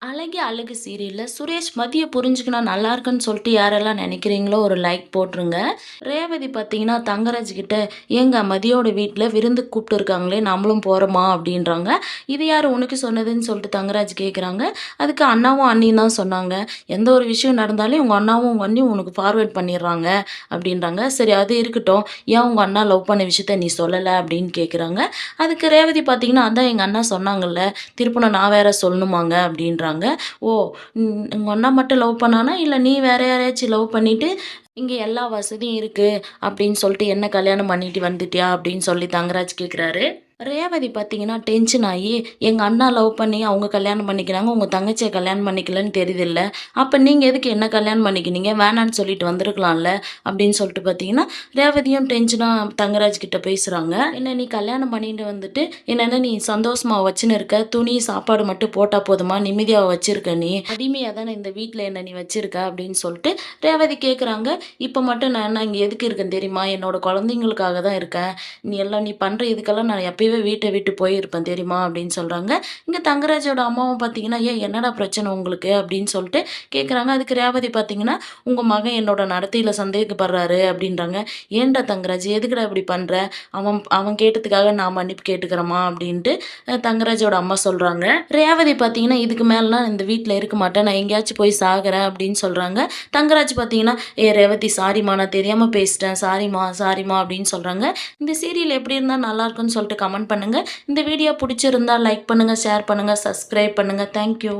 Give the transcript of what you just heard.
அழகே அழகு சீரியல்ல சுரேஷ் மதிய புரிஞ்சுக்கினா நல்லா இருக்குன்னு சொல்லிட்டு யாரெல்லாம் நினைக்கிறீங்களோ ஒரு லைக் போட்டுருங்க. ரேவதி பார்த்தீங்கன்னா தங்கராஜ் கிட்ட ஏங்க மதியோட வீட்ல விருந்துக்கு கூப்பிட்டு இருக்காங்களே நம்மளும் போறோமா அப்படின்றாங்க. இது யார் உனக்கு சொன்னதுன்னு சொல்லிட்டு தங்கராஜ் கேட்குறாங்க. அதுக்கு அண்ணாவும் அண்ணியும் தான் சொன்னாங்க. எந்த ஒரு விஷயம் நடந்தாலும் உங்க அண்ணாவும் உங்க அண்ணியும் உனக்கு ஃபார்வேர்ட் பண்ணிடுறாங்க அப்படின்றாங்க. சரி அது இருக்கட்டும். ஏன் உங்க அண்ணா லவ் பண்ண விஷயத்த நீ சொல்லல அப்படின்னு கேட்குறாங்க. அதுக்கு ரேவதி பார்த்தீங்கன்னா அதான் எங்க அண்ணா சொன்னாங்கல்ல திருப்பணும் நான் வேற சொல்லணுமாங்க அப்படின்றாங்க. ஓ! உங்க அண்ணா மட்டும் லவ் பண்ணானா? இல்ல நீ வேற யாரையாச்சும் லவ் பண்ணிட்டு, இங்க எல்லா வசதியும் இருக்கு அப்படின்னு சொல்லிட்டு என்ன கல்யாணம் பண்ணிட்டு வந்துட்டியா? அப்படின்னு சொல்லி தங்கராஜ் கேட்குறாரு. ரேவதி பார்த்தீங்கன்னா டென்ஷன் ஆயி, எங்க அண்ணா லவ் பண்ணி அவங்க கல்யாணம் பண்ணிக்கிறாங்க. உங்க தங்கச்சிய கல்யாணம் பண்ணிக்கலன்னு தெரியுதுல்ல. அப்ப நீங்க எதுக்கு என்ன கல்யாணம் பண்ணிக்கினீங்க? வேணான்னு சொல்லிட்டு வந்திருக்கலாம்ல. அப்படின்னு சொல்லிட்டு பார்த்தீங்கன்னா, ரேவதியும் டென்ஷனா தங்கராஜ் கிட்ட பேசுறாங்க. என்ன நீ கல்யாணம் பண்ணிட்டு வந்துட்டு, என்ன நீ சந்தோஷமா வச்சுன்னு இருக்க. துணி, சாப்பாடு மட்டும் போட்டா போதுமா? நிம்மதியா வச்சிருக்க நீ. அடிமையா தானே இந்த வீட்ல என்ன நீ வச்சிருக்க அப்படின்னு சொல்லிட்டு ரேவதி கேட்குறாங்க. இப்ப மட்டும் நான் என்ன இங்க எதுக்கு இருக்கேன் தெரியுமா? என்னோட குழந்தைங்களுக்காக தான் இருக்கேன். நீ பண்ற இதுக்கெல்லாம் நான் எப்பயவே வீட்ட விட்டு போயிருப்பேன் தெரியுமா? அப்படின்னு சொல்றாங்க. இங்க தங்கராஜோட அம்மாவும் பார்த்தீங்கன்னா, "ஏன் என்னடா பிரச்சனை உங்களுக்கு?" அப்படின்னு சொல்லிட்டு கேட்குறாங்க. அதுக்கு ரேவதி பார்த்தீங்கன்னா, "உங்க மகன் என்னோட நடத்தையில சந்தேகப்படுறாரு" அப்படின்றாங்க. "ஏன்டா தங்கராஜ் எதுக்குடா இப்படி பண்ற? அவன் அவன் கேட்டதுக்காக நான் மன்னிப்பு கேட்டுக்கிறேம்மா" அப்படின்ட்டு தங்கராஜோட அம்மா சொல்றாங்க. ரேவதி பார்த்தீங்கன்னா, "இதுக்கு மேலலாம் இந்த வீட்ல இருக்க மாட்டேன். நான் எங்கேயாச்சும் போய் சாகுறேன்" அப்படின்னு சொல்றாங்க. தங்கராஜ் பார்த்தீங்கன்னா, ரேவதி சாரிம்மா நான் தெரியாம பேசிட்டேன். சாரிம்மா, சாரிம்மா" அப்படின்னு சொல்றாங்க. இந்த சீரியல் எப்படி இருந்தா நல்லாயிருக்குன்னு சொல்லிட்டு கமெண்ட் பண்ணுங்க. இந்த வீடியோ பிடிச்சிருந்தா லைக் பண்ணுங்க, ஷேர் பண்ணுங்க, சப்ஸ்கிரைப் பண்ணுங்க. Thank you.